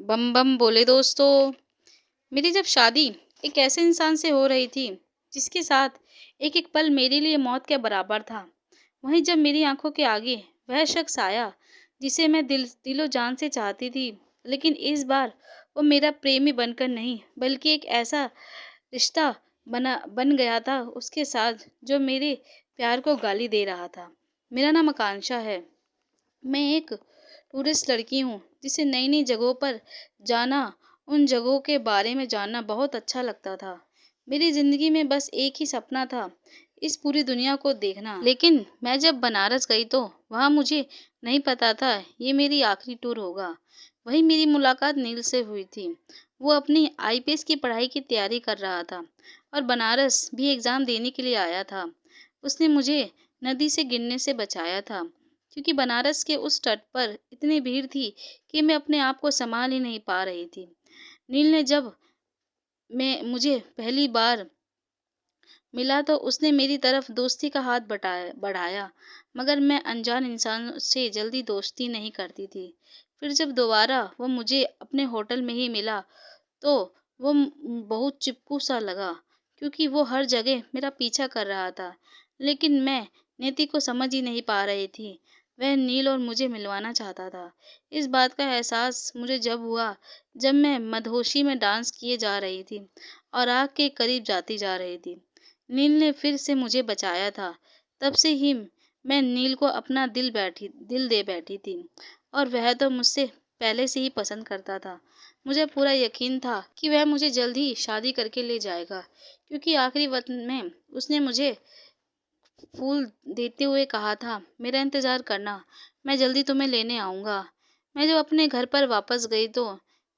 बम बम बोले दोस्तों। मेरी जब शादी एक ऐसे इंसान से हो रही थी जिसके साथ एक एक पल मेरे लिए मौत के बराबर था, वहीं जब मेरी आंखों के आगे वह शख्स आया जिसे मैं दिलो जान से चाहती थी, लेकिन इस बार वो मेरा प्रेमी बनकर नहीं बल्कि एक ऐसा रिश्ता बन गया था उसके साथ जो मेरे प्यार को गाली दे रहा था। मेरा नाम आकांक्षा है। मैं एक टूरिस्ट लड़की हूँ जिसे नई नई जगहों पर जाना, उन जगहों के बारे में जानना बहुत अच्छा लगता था। मेरी ज़िंदगी में बस एक ही सपना था, इस पूरी दुनिया को देखना। लेकिन मैं जब बनारस गई तो वहाँ मुझे नहीं पता था ये मेरी आखिरी टूर होगा। वहीं मेरी मुलाकात नील से हुई थी। वो अपनी आईपीएस की पढ़ाई की तैयारी कर रहा था और बनारस भी एग्ज़ाम देने के लिए आया था। उसने मुझे नदी से गिरने से बचाया था, क्योंकि बनारस के उस तट पर इतनी भीड़ थी कि मैं अपने आप को संभाल ही नहीं पा रही थी। नील ने जब मैं मुझे पहली बार मिला तो उसने मेरी तरफ दोस्ती का हाथ बढ़ाया, मगर मैं अनजान इंसान से जल्दी दोस्ती नहीं करती थी। फिर जब दोबारा वो मुझे अपने होटल में ही मिला तो वो बहुत चिपकू सा लगा, क्योंकि वो हर जगह मेरा पीछा कर रहा था। लेकिन मैं नीति को समझ ही नहीं पा रही थी। वह नील और मुझे मिलवाना चाहता था। इस बात का एहसास मुझे जब हुआ जब मैं मदहोशी में डांस किए जा रही थी और आग के करीब जाती जा रही थी। नील ने फिर से मुझे बचाया था। तब से ही मैं नील को अपना दिल दे बैठी थी और वह तो मुझसे पहले से ही पसंद करता था। मुझे पूरा यकीन था कि वह मुझे जल्द ही शादी करके ले जाएगा, क्योंकि आखिरी वक्त में उसने मुझे फूल देते हुए कहा था, मेरा इंतज़ार करना, मैं जल्दी तुम्हें लेने आऊँगा। मैं जब अपने घर पर वापस गई तो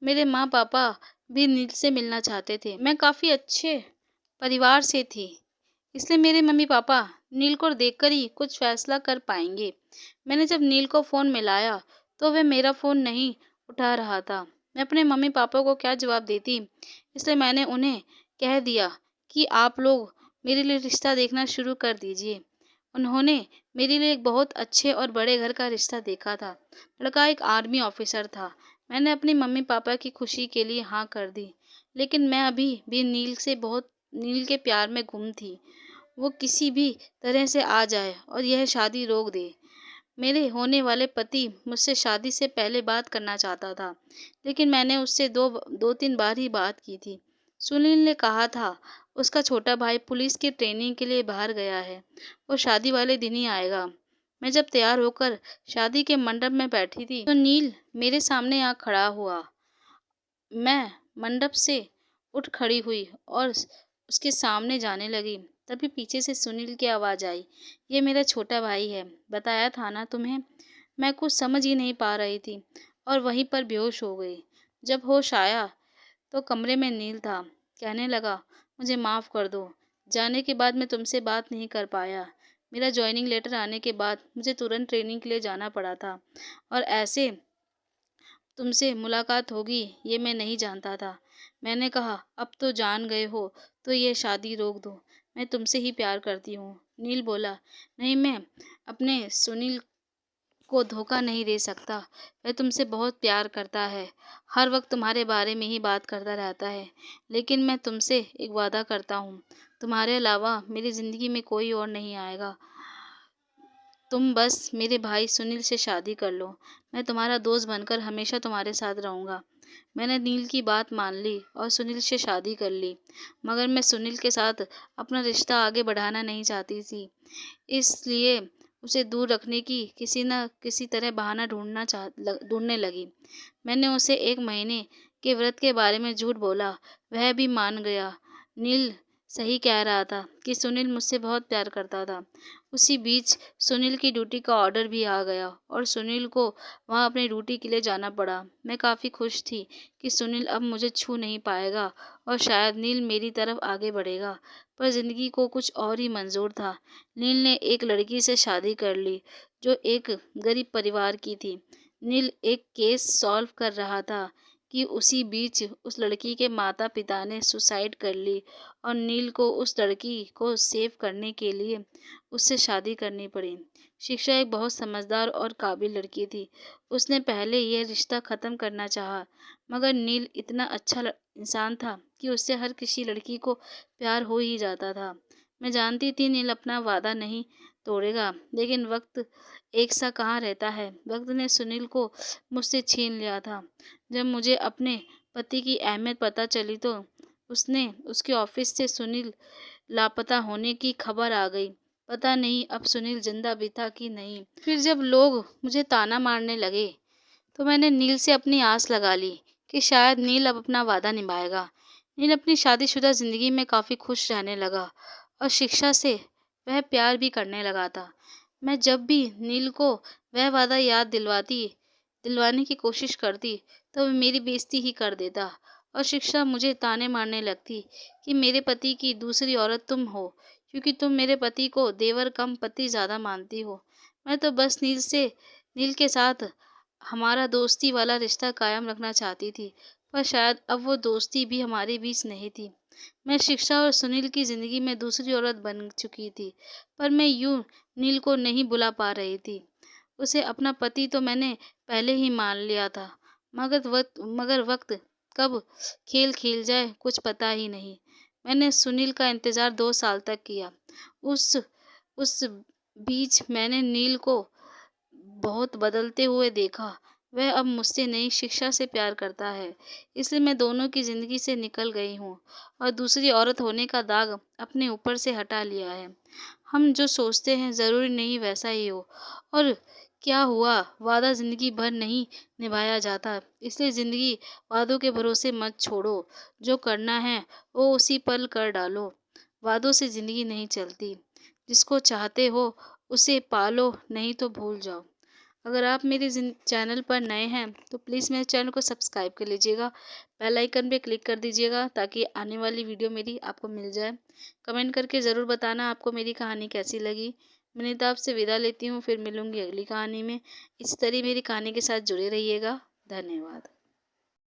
मेरे माँ पापा भी नील से मिलना चाहते थे। मैं काफ़ी अच्छे परिवार से थी, इसलिए मेरे मम्मी पापा नील को देखकर ही कुछ फैसला कर पाएंगे। मैंने जब नील को फ़ोन मिलाया तो वह मेरा फ़ोन नहीं उठा रहा था। मैं अपने मम्मी पापा को क्या जवाब देती, इसलिए मैंने उन्हें कह दिया कि आप लोग मेरे लिए रिश्ता देखना शुरू कर दीजिए। उन्होंने मेरे लिए एक बहुत अच्छे और बड़े घर का रिश्ता देखा था। लड़का एक आर्मी ऑफिसर था। मैंने अपनी मम्मी पापा की खुशी के लिए हाँ कर दी, लेकिन मैं अभी भी नील के प्यार में गुम थी। वो किसी भी तरह से आ जाए और यह शादी रोक दे। मेरे होने वाले पति मुझसे शादी से पहले बात करना चाहता था, लेकिन मैंने उससे दो तीन बार ही बात की थी। सुनील ने कहा था उसका छोटा भाई पुलिस की ट्रेनिंग के लिए बाहर गया है, वो शादी वाले दिन ही आएगा। मैं जब तैयार होकर शादी के मंडप में बैठी थी तो नील मेरे सामने आ खड़ा हुआ। मैं मंडप से उठ खड़ी हुई और उसके सामने जाने लगी। तभी पीछे से सुनील की आवाज़ आई, ये मेरा छोटा भाई है, बताया था ना तुम्हें। मैं कुछ समझ ही नहीं पा रही थी और वहीं पर बेहोश हो गई। जब होश आया तो कमरे में नील था। कहने लगा, मुझे माफ़ कर दो, जाने के बाद मैं तुमसे बात नहीं कर पाया। मेरा जॉइनिंग लेटर आने के बाद मुझे तुरंत ट्रेनिंग के लिए जाना पड़ा था और ऐसे तुमसे मुलाकात होगी ये मैं नहीं जानता था। मैंने कहा, अब तो जान गए हो तो ये शादी रोक दो, मैं तुमसे ही प्यार करती हूँ। नील बोला, नहीं, मैं अपने सुनील को धोखा नहीं दे सकता। वह तुमसे बहुत प्यार करता है, हर वक्त तुम्हारे बारे में ही बात करता रहता है। लेकिन मैं तुमसे एक वादा करता हूँ, तुम्हारे अलावा मेरी ज़िंदगी में कोई और नहीं आएगा। तुम बस मेरे भाई सुनील से शादी कर लो, मैं तुम्हारा दोस्त बनकर हमेशा तुम्हारे साथ रहूँगा। मैंने नील की बात मान ली और सुनील से शादी कर ली, मगर मैं सुनील के साथ अपना रिश्ता आगे बढ़ाना नहीं चाहती थी। इसलिए उसे दूर रखने की किसी न किसी तरह बहाना ढूंढने लगी। मैंने उसे 1 महीने के व्रत के बारे में झूठ बोला, वह भी मान गया। नील सही कह रहा था कि सुनील मुझसे बहुत प्यार करता था। उसी बीच सुनील की ड्यूटी का ऑर्डर भी आ गया और सुनील को वहाँ अपनी ड्यूटी के लिए जाना पड़ा। मैं काफ़ी खुश थी कि सुनील अब मुझे छू नहीं पाएगा और शायद नील मेरी तरफ आगे बढ़ेगा, पर ज़िंदगी को कुछ और ही मंजूर था। नील ने एक लड़की से शादी कर ली जो एक गरीब परिवार की थी। नील एक केस सॉल्व कर रहा था कि उसी बीच उस लड़की के माता पिता ने सुसाइड कर ली और नील को उस लड़की को सेव करने के लिए उससे शादी करनी पड़ी। शिक्षा एक बहुत समझदार और काबिल लड़की थी। उसने पहले यह रिश्ता ख़त्म करना चाहा, मगर नील इतना अच्छा इंसान था कि उससे हर किसी लड़की को प्यार हो ही जाता था। मैं जानती थी नील अपना वादा नहीं तोड़ेगा, लेकिन वक्त एक सा कहाँ रहता है। वक्त ने सुनील को मुझसे छीन लिया था। जब मुझे अपने पति की अहमियत पता चली तो उसने उसके ऑफिस से सुनील लापता होने की खबर आ गई। पता नहीं अब सुनील जिंदा भी था कि नहीं। फिर जब लोग मुझे ताना मारने लगे तो मैंने नील से अपनी आस लगा ली कि शायद नील अब अपना वादा निभाएगा। नील अपनी शादीशुदा जिंदगी में काफ़ी खुश रहने लगा और शिक्षा से वह प्यार भी करने लगा था। मैं जब भी नील को वह वादा याद दिलवाने की कोशिश करती तो वह मेरी बेइज्जती ही कर देता और शिक्षा मुझे ताने मारने लगती कि मेरे पति की दूसरी औरत तुम हो, क्योंकि तुम मेरे पति को देवर कम पति ज़्यादा मानती हो। मैं तो बस नील के साथ हमारा दोस्ती वाला रिश्ता कायम रखना चाहती थी, पर शायद अब वो दोस्ती भी हमारे बीच नहीं थी। मैं शिक्षा और सुनील की ज़िंदगी में दूसरी औरत बन चुकी थी, पर मैं यूँ नील को नहीं बुला पा रही थी। उसे अपना पति तो मैंने पहले ही मान लिया था, मगर वक्त कब खेल खेल जाए कुछ पता ही नहीं। मैंने सुनील का इंतज़ार 2 साल तक किया। उस उस बीच मैंने नील को बहुत बदलते हुए देखा। वह अब मुझसे नहीं शिक्षा से प्यार करता है। इसलिए मैं दोनों की ज़िंदगी से निकल गई हूँ और दूसरी औरत होने का दाग अपने ऊपर से हटा लिया है। हम जो सोचते हैं ज़रूरी नहीं वैसा ही हो। और क्या हुआ, वादा ज़िंदगी भर नहीं निभाया जाता। इसलिए ज़िंदगी वादों के भरोसे मत छोड़ो। जो करना है वो उसी पल कर डालो। वादों से ज़िंदगी नहीं चलती। जिसको चाहते हो उसे पालो, नहीं तो भूल जाओ। अगर आप मेरे चैनल पर नए हैं तो प्लीज़ मेरे चैनल को सब्सक्राइब कर लीजिएगा, बेल आइकन पे क्लिक कर दीजिएगा ताकि आने वाली वीडियो मेरी आपको मिल जाए। कमेंट करके ज़रूर बताना आपको मेरी कहानी कैसी लगी। मैं तो आपसे विदा लेती हूँ, फिर मिलूँगी अगली कहानी में। इसी तरह मेरी कहानी के साथ जुड़े रहिएगा। धन्यवाद।